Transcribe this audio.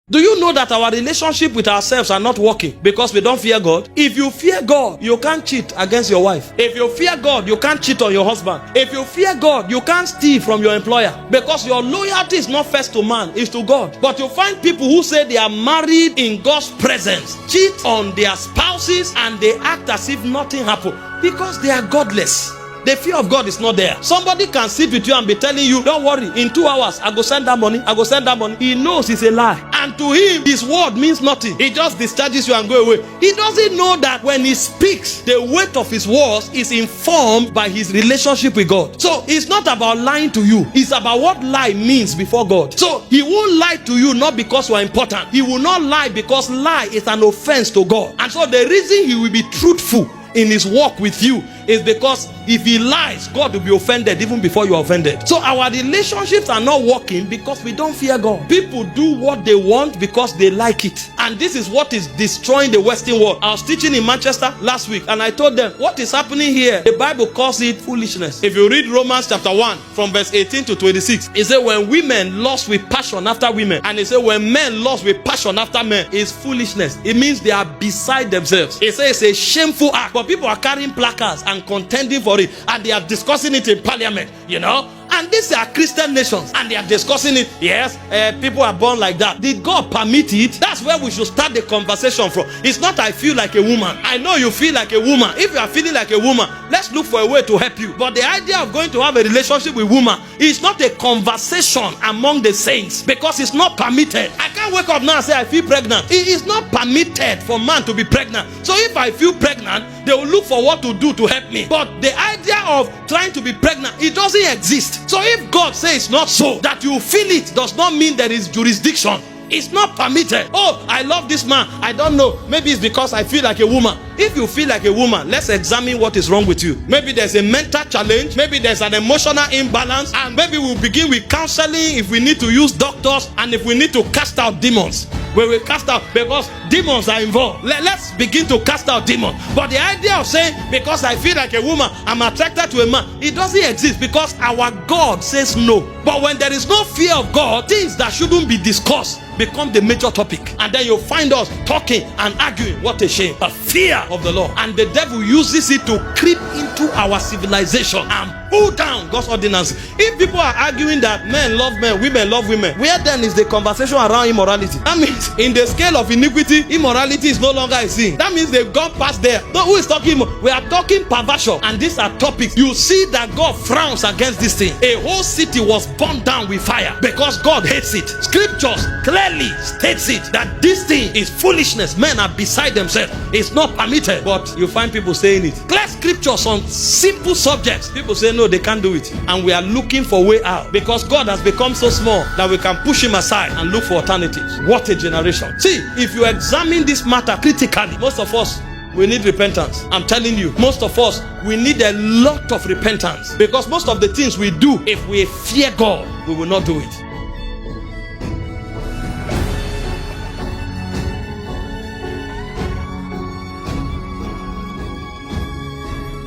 Do you know that our relationship with ourselves are not working because we don't fear God? If you fear God, you can't cheat against your wife. If you fear God, you can't cheat on your husband. If you fear God, you can't steal from your employer, because your loyalty is not first to man, it's to God. But you find people who say they are married in God's presence cheat on their spouses and they act as if nothing happened because they are godless. The fear of God is not there. Somebody can sit with you and be telling you, don't worry, in 2 hours, I go send that money, I go send that money. He knows it's a lie. And to him, his word means nothing. He just discharges you and go away. He doesn't know that when he speaks, the weight of his words is informed by his relationship with God. So it's not about lying to you. It's about what lie means before God. So he won't lie to you not because you are important. He will not lie because lie is an offense to God. And so the reason he will be truthful in his walk with you is because if he lies, God will be offended even before you are offended. So our relationships are not working because we don't fear God. People do what they want because they like it. And this is what is destroying the Western world. I was teaching in Manchester last week and I told them what is happening here. The Bible calls it foolishness. If you read Romans chapter 1 from verse 18 to 26, it says when women lust with passion after women, and it says when men lust with passion after men, is foolishness. It means they are beside themselves. It says it's a shameful act, but people are carrying placards and contending for it, and they are discussing it in parliament, and these are Christian nations and they are discussing it. Yes, people are born like that. Did God permit it? That's where we should start the conversation from. It's not I feel like a woman. I know you feel like a woman. If you are feeling like a woman, let's look for a way to help you. But the idea of going to have a relationship with woman is not a conversation among the saints, because it's not permitted. I can't wake up now and say I feel pregnant. It is not permitted for man to be pregnant. So if I feel pregnant, they will look for what to do to help me. But the idea of trying to be pregnant, it doesn't exist. So if God says not so, that you feel it does not mean there is jurisdiction. It's not permitted. Oh, I love this man. I don't know. Maybe it's because I feel like a woman. If you feel like a woman, let's examine what is wrong with you. Maybe there's a mental challenge. Maybe there's an emotional imbalance. And maybe we'll begin with counseling if we need to use doctors and if we need to cast out demons. We will cast out because demons are involved. Let's begin to cast out demons. But the idea of saying because I feel like a woman, I'm attracted to a man, it doesn't exist because our God says no. But when there is no fear of God, things that shouldn't be discussed become the major topic, and then you'll find us talking and arguing. What a shame. A fear of the Lord, and the devil uses it to creep into our civilization and pull down God's ordinance. If people are arguing that men love men, women love women, where then is the conversation around immorality? That means in the scale of iniquity, immorality is no longer a sin. That means they've gone past there. No, who is talking? We are talking perversion, and these are topics. You see that God frowns against this thing. A whole city was burned down with fire because God hates it. Scriptures clearly states it that this thing is foolishness. Men are beside themselves. It's not permitted, but you find people saying it. Clear scriptures on simple subjects. People say no, they can't do it, and we are looking for a way out because God has become so small that we can push him aside and look for alternatives. What a generation. See, if you examine this matter critically, most of us, we need repentance. I'm telling you, most of us, we need a lot of repentance, because most of the things we do, if we fear God, we will not do it.